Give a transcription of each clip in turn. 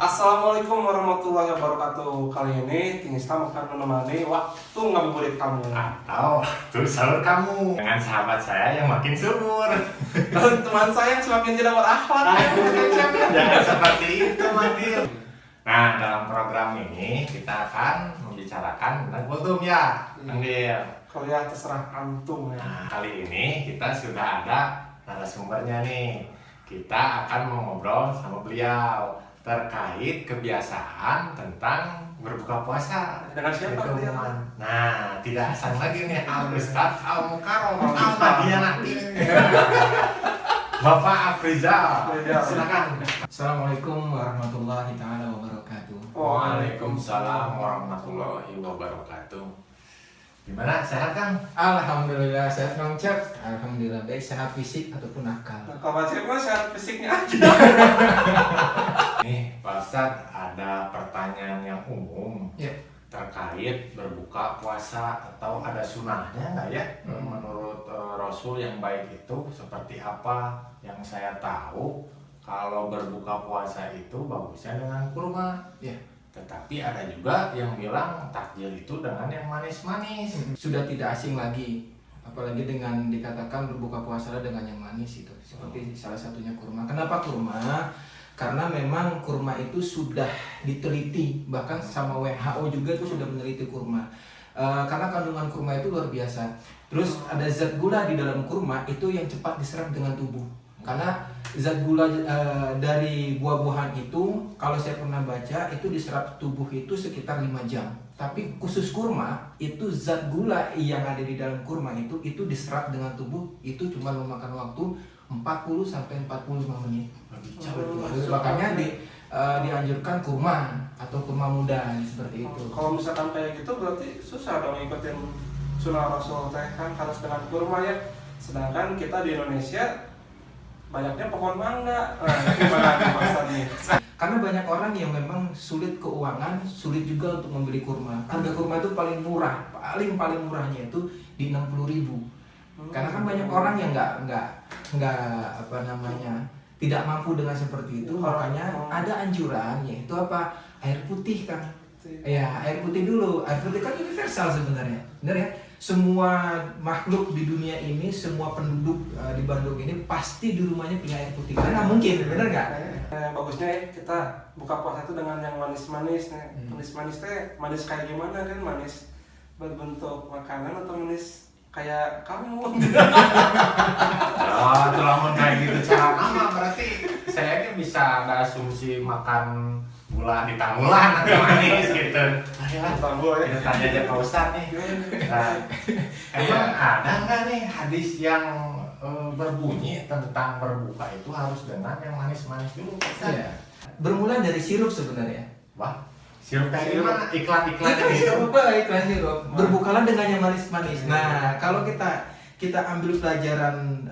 Assalamualaikum warahmatullahi wabarakatuh. Kali ini Tingstam akan menemani waktu ngabuburit kamu atau waktu sahur kamu dengan sahabat saya yang makin subur dan teman saya yang semakin tidak berakhlak. Jangan seperti itu, Madil. Nah, dalam program ini kita akan membicarakan tentang kultum ya, Madil. Kalau ya terserah antum ya. Nah, kali ini kita sudah ada narasumbernya nih. Kita akan mengobrol sama beliau terkait kebiasaan tentang berbuka puasa Dengan siapa dia? Nah, tidak asing lagi nih Al Ustadz Al Mukarram Al Madianati. Bapak Afrizal, silakan. Assalamualaikum warahmatullahi taala wabarakatuh. Waalaikumsalam warahmatullahi wabarakatuh. Gimana, sehat Kang? Alhamdulillah sehat Bang Cep. Alhamdulillah baik, sehat fisik ataupun akal. Nah, kalau Cep mah sehat fisiknya aja. Nih, Pak Ustadz, ada pertanyaan yang umum Ya. terkait berbuka puasa atau ada sunahnya nggak ya? Menurut Rasul yang baik itu seperti apa? Yang saya tahu kalau berbuka puasa itu bagusnya dengan kurma. Ya. Tetapi ada juga yang bilang takjil itu dengan yang manis-manis. Sudah tidak asing lagi, apalagi dengan dikatakan berbuka puasa dengan yang manis itu. Seperti salah satunya kurma. Kenapa kurma? Karena memang kurma itu sudah diteliti, bahkan sama WHO juga itu sudah meneliti kurma. Karena kandungan kurma itu luar biasa. Terus ada zat gula di dalam kurma itu yang cepat diserap dengan tubuh. Karena zat gula dari buah-buahan itu, kalau saya pernah baca, itu diserap tubuh itu sekitar 5 jam. Tapi khusus kurma, itu zat gula yang ada di dalam kurma itu diserap dengan tubuh, itu cuma memakan waktu 40 sampai 45 menit. Makanya dianjurkan kurma atau kurma muda seperti itu. Kalau misalkan kayak gitu berarti susah dong ngikutin sunnah Rasul teh kan harus dengan kurma ya. Sedangkan kita di Indonesia banyaknya pohon mangga. Nah, gimana maksudnya? Karena banyak orang yang memang sulit keuangan, sulit juga untuk membeli kurma. Harga kurma itu paling murah, paling murahnya itu di 60.000. Karena kan banyak orang yang tidak mampu dengan seperti itu, makanya ada anjuran yaitu apa? Air putih kan. Ya, air putih dulu. Air putih kan universal sebenarnya. Benar ya? Semua makhluk di dunia ini, semua penduduk di Bandung ini pasti di rumahnya punya air putih. Karena mungkin, benar nggak? Bagusnya kita buka puasa itu dengan yang manis-manis. Manis-manis teh manis kayak gimana kan? Manis berbentuk makanan atau manis kayak kamu? Oh, kalau kayak gitu cara nama berarti saya ini bisa ada asumsi makan gula di tangulan atau manis gitu. Ayolah, Tanggul ya. kita tanya aja Pak Ustadz nih. Nah, emang ada nggak nih hadis yang berbunyi tentang berbuka itu harus dengan yang manis-manis dulu? Iya. Bermula dari sirup sebenarnya. Wah, sirup kayak gimana? Iklan-iklan gitu. Iklan sirup. Berbukalah dengan yang manis-manis. Nah, kalau kita ambil pelajaran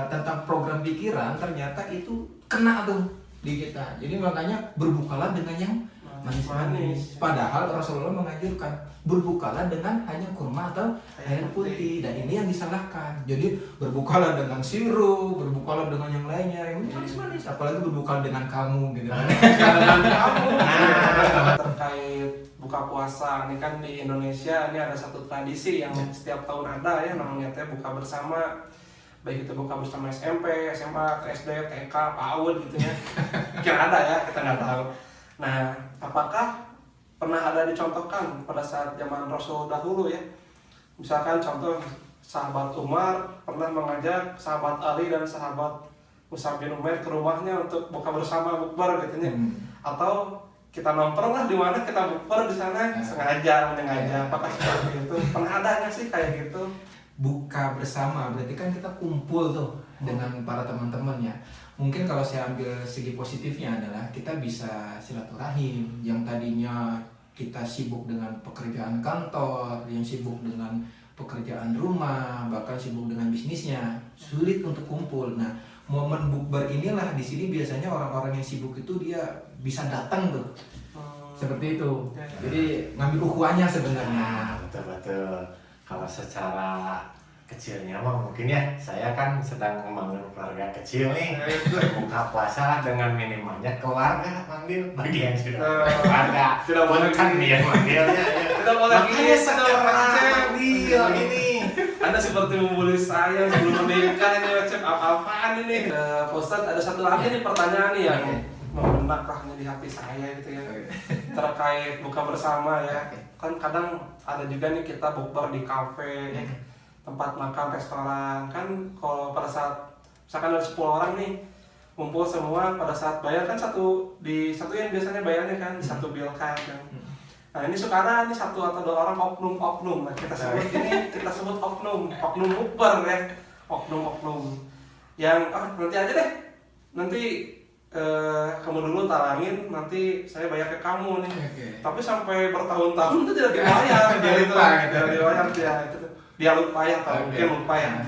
tentang program pikiran, ternyata itu kena tuh di kita. Jadi makanya berbukalah dengan yang manis-manis. Padahal Rasulullah menganjurkan berbukalah dengan hanya kurma atau air putih, dan ini yang disalahkan. Jadi berbukalah dengan sirup, berbukalah dengan yang lainnya yang manis-manis, apalagi berbukalah dengan kamu gitu. Dengan kamu. Terkait buka puasa, ini kan di Indonesia ini ada satu tradisi yang setiap tahun ada ya, namanya teh buka bersama. Baik itu buka bersama SMP, SMA, SD, TK, PAUD gitu ya. Mungkin ada ya, kita nggak tahu. Nah, apakah pernah ada dicontohkan pada saat zaman Rasul dahulu ya? Misalkan contoh sahabat Umar pernah mengajak sahabat Ali dan sahabat Mus'ab bin Umair ke rumahnya untuk buka bersama bukber gitu ya. Atau kita nongkrong lah di mana kita bukber di sana sengaja. Apakah seperti itu? Pernah ada nggak sih kayak gitu? Buka bersama berarti kan kita kumpul tuh dengan para teman-teman ya. Mungkin kalau saya ambil segi positifnya adalah kita bisa silaturahim. Yang tadinya kita sibuk dengan pekerjaan kantor, yang sibuk dengan pekerjaan rumah, bahkan sibuk dengan bisnisnya, sulit untuk kumpul. Nah, momen bukber inilah di sini biasanya orang-orang yang sibuk itu dia bisa datang tuh. Seperti itu. Jadi ngambil ukhuwahnya sebenarnya. Betul. Kalau secara kecilnya mah mungkin ya, saya kan sedang membangun keluarga kecil nih. Buka puasa dengan minimalnya keluarga manggil bagi yang sudah keluarga. Tidak boleh kan gini. dia manggilnya ya. Tidak boleh Makanya gini, sekarang Cep. manggil ini. Anda seperti membuli saya sebelum menikah ini, Cep. Apa-apaan ini? Pak Ustadz, ada satu lagi nih pertanyaan nih yang membenak rahnya di hati saya gitu ya. Terkait buka bersama ya. Kan kadang ada juga nih kita bukber di kafe, tempat makan, restoran. Kan kalau pada saat misalkan ada 10 orang nih kumpul semua, pada saat bayar kan disatuin biasanya bayarnya kan, disatubilkan kan. Nah ini sekarang ini 1 atau 2 orang oknum. Nah, kita sebut oknum bukber ya, oknum yang nanti aja deh, nanti kamu dulu talangin, nanti saya bayar ke kamu nih. Tapi sampai bertahun-tahun itu tidak dibayar. Dia lupa gitu. Tidak dibayar dia lupa ya, atau mungkin lupa ya.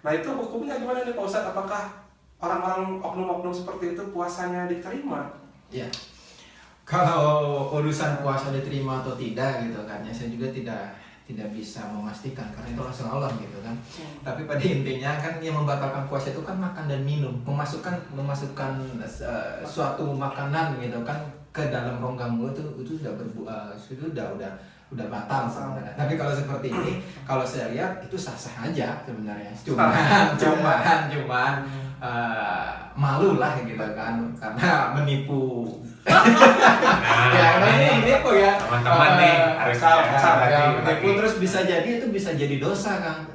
Nah itu hukumnya gimana nih Pak Ustadz? Apakah orang-orang oknum-oknum seperti itu puasanya diterima? Ya, kalau urusan puasa diterima atau tidak gitu kan, ya saya juga tidak bisa memastikan karena itu urusan Allah gitu kan. Tapi pada intinya kan yang membatalkan puasa itu kan makan dan minum, memasukkan suatu makanan gitu kan ke dalam rongga mulut itu udah batal sebenarnya. Tapi kalau seperti ini, kalau saya lihat itu sah-sah aja sebenarnya. Cuman malu lah gitu kan, karena menipu. Menipu ya. Teman-teman nih harus menipu terus bisa jadi dosa Kang.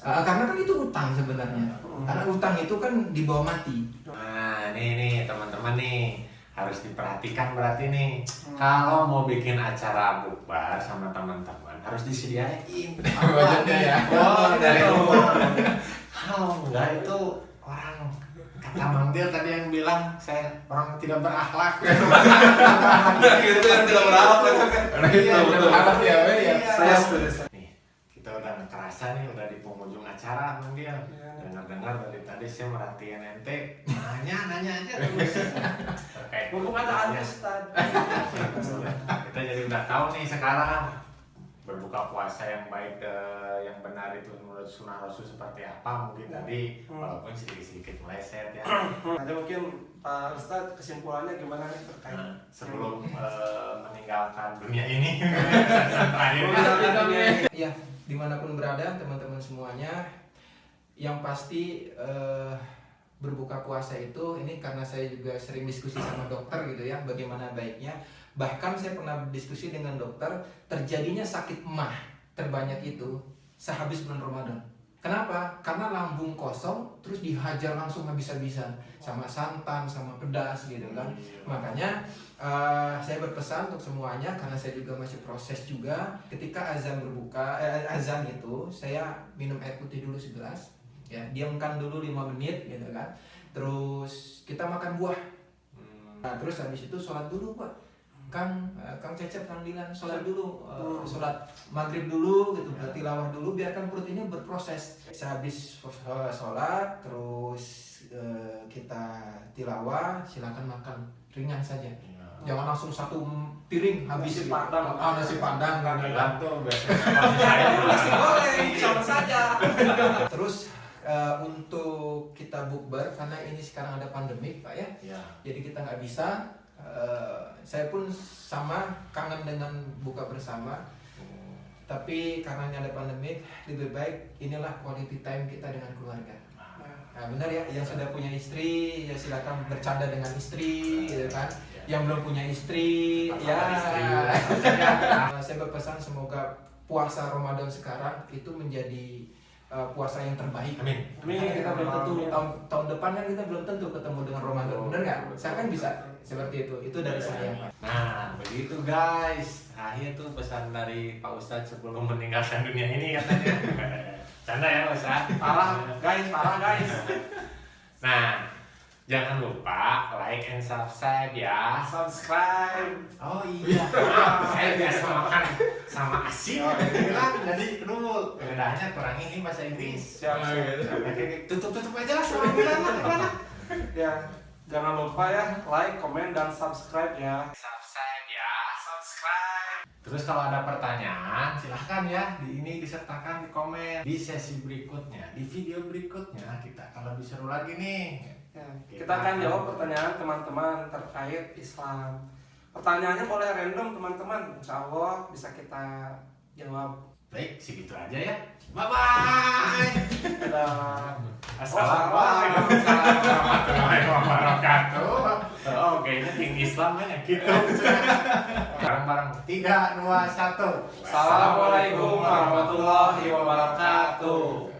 Karena kan itu utang sebenarnya. Karena utang itu kan dibawa mati. Nah, nih teman-teman nih harus diperhatikan berarti nih. Kalau mau bikin acara bukber sama teman-teman harus disediain Budgetnya ya. dari rumah. Kalau enggak itu orang kata manggil tadi yang bilang saya orang tidak berakhlak. Itu yang tidak berakhlak ya. Saya setuju. Nih, kita udah kerasa nih udah di penghujung acara manggil. Dengar dari tadi saya merhatiin ente nanya aja terus terkait Mumpung ada Ustadz. kita jadi udah tahu nih sekarang berbuka puasa yang baik yang benar itu menurut sunnah Rasul seperti apa mungkin tadi walaupun sedikit meleset ya. Ada mungkin Pak Ustadz kesimpulannya gimana nih terkait Sebelum meninggalkan dunia ini Ya, dimanapun berada teman-teman semuanya, yang pasti berbuka puasa itu ini karena saya juga sering diskusi sama dokter gitu ya, bagaimana baiknya. Bahkan saya pernah diskusi dengan dokter, terjadinya sakit emah terbanyak itu sehabis bulan Ramadan. Kenapa? Karena lambung kosong terus dihajar langsung habis-habisan sama santan, sama pedas gitu kan. Makanya saya berpesan untuk semuanya karena saya juga masih proses juga. Ketika azan itu saya minum air putih dulu segelas. Ya, diamkan dulu 5 menit gitu kan. Terus kita makan buah. Nah, terus habis itu sholat dulu Pak. Kang Cecep, Kang Dilan, sholat dulu, sholat maghrib dulu gitu, tilawah dulu, biarkan perut ini berproses. Sehabis sholat, terus kita tilawah, silakan makan ringan saja. Jangan langsung satu piring habis nasi padang kan. tuh biasanya nasi goreng sama saja. Terus untuk kita bukber karena ini sekarang ada pandemik Pak ya. Jadi kita nggak bisa. Saya pun sama kangen dengan buka bersama. Tapi karena ini ada pandemik, lebih baik inilah quality time kita dengan keluarga. Nah benar ya, yang sudah punya istri ya silakan bercanda dengan istri, gitu kan. Yang belum punya istri, saya berpesan semoga puasa Ramadan sekarang itu menjadi puasa yang terbaik. Amin. Kita belum tentu tahun depan kan kita belum tentu ketemu dengan Ramadan, benar nggak? Saya kan bisa seperti itu dari saya. Nah begitu guys, akhir tuh pesan dari Pak Ustadz sebelum meninggalkan dunia ini katanya. Canda ya Ustadz. Parah guys. Nah jangan lupa like and subscribe ya. Subscribe. Oh iya. Saya biasa makan sama asin. Bilang jadi aduh bedanya kurang ini bahasa Inggris. Siap. Tutup aja lah sama bilang. Ya, jangan lupa ya like, komen dan subscribe ya. Subscribe ya. Subscribe. Terus kalau ada pertanyaan, silahkan ya ini disertakan di komen. Di sesi berikutnya, di video berikutnya kita akan lebih seru lagi nih. Ya, kita akan jawab pertanyaan teman-teman terkait Islam. Pertanyaannya boleh random teman-teman, insya Allah bisa kita jawab. Baik, segitu aja ya. Bye-bye. Dadah. Assalamualaikum warahmatullahi wabarakatuh. Oh, kayaknya tinggi Islam banyak gitu. Bareng-bareng 3, 2, 1. Assalamualaikum warahmatullahi wabarakatuh.